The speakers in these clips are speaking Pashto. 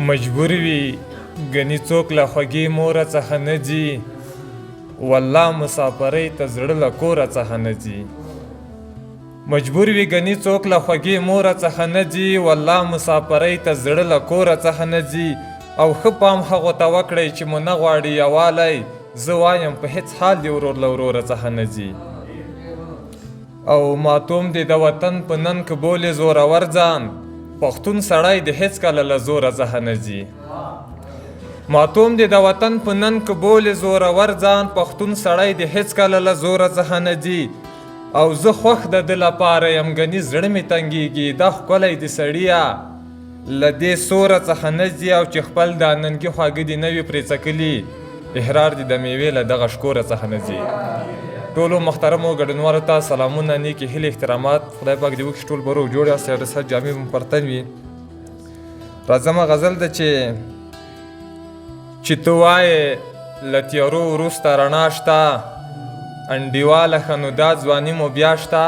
مجبور وي ګنې څوک له خوږې موره څخه نه ځي والله مسافرۍ ته زړه له کوره څخه نه ځي مجبور وي ګنې څوک له خوږې موره څخه نه ځي والله مسافرۍ ته زړه له کوره څخه نه ځي او ښه پام هغو ته وکړئ چې مو نه غواړي یوالی زه وایم په هیڅ حال دې ورور له وروره څخه نه ځي او ماتوم دې د وطن په نن که بولې زورور ځان پښتون سړی د هیڅکله له زوره څخه نه ځي ماتوم دې د وطن په نن که بولې زورور ځان پښتون سړی د هیڅکله له زوره څخه نه ځي او زه خوښ د ده لپاره یم ګنې زړه مې تنګېږي دا ښکلی د سړیه له دې سوره څخه نه ځي او چې خپل دا ننګي خواږه دې نه وي پرې څکلي احرار دې د میوې له دغه شکوره څخه نه ځي ټولو محترمو ګډونوالو ته سلامونه نیکې هیلې احترامات خدای پاک دې وکړي چې ټول به روغ جوړ یاست او د صحت جامې مو پر تن وي راځمه غزل ده چې ته وایې له تیارو وروسته رڼا شته انډیواله ښه نو دا ځواني مو بیا شته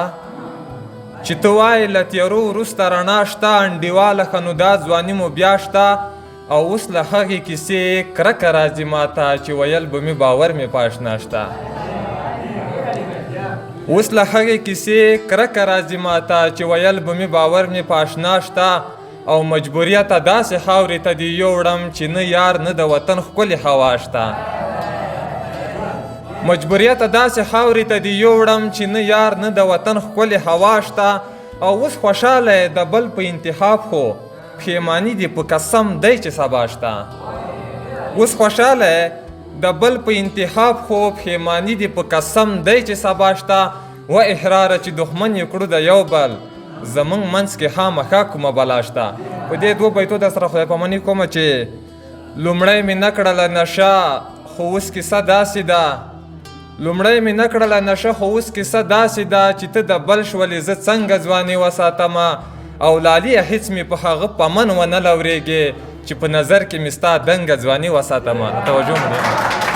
چې ته وایې له تیارو وروسته رڼا شته انډیواله ښه نو دا ځواني مو بیا شته او اوس له هغې کیسې کرکه راځي ماته چې ویل به مې باور مې په اشنا شته اوس له هغې کیسې کرکه راځي ماته چې ویل به مې باور مې په اشنا شته او مجبوریته داسې خاورې ته دې یوړم چې نه یار نه د وطن ښکلې هوا شته مجبوریته داسې خاورې ته دې یوړم چې نه یار نه د وطن ښکلې هوا شته او اوس خوشحاله یې د بل په انتخاب خو پښیماني دې په قسم دی چې سبا شته اوس خوشحاله یې د بل په انتخاب خو پښیماني دې په قسم دی چې سبا شته و احراره چې دښمن یې کړو د یو بل زمونږ منځ کې خامخا کومه بلا شته په دې دوه بیتو در سره خدای پاماني کومه چې لومړی مې نه کړله نشه خو اوس کیسه داسې ده لومړی مې نه کړله نشه خو اوس کیسه داسې ده چې ته د بل شولې زه څنګه ځواني وساتمه او لالیه هیڅ مې په هغه پمن ونه لورېږې چې په نظر کې مې ستا دنګه ځواني وساتمه توجه مو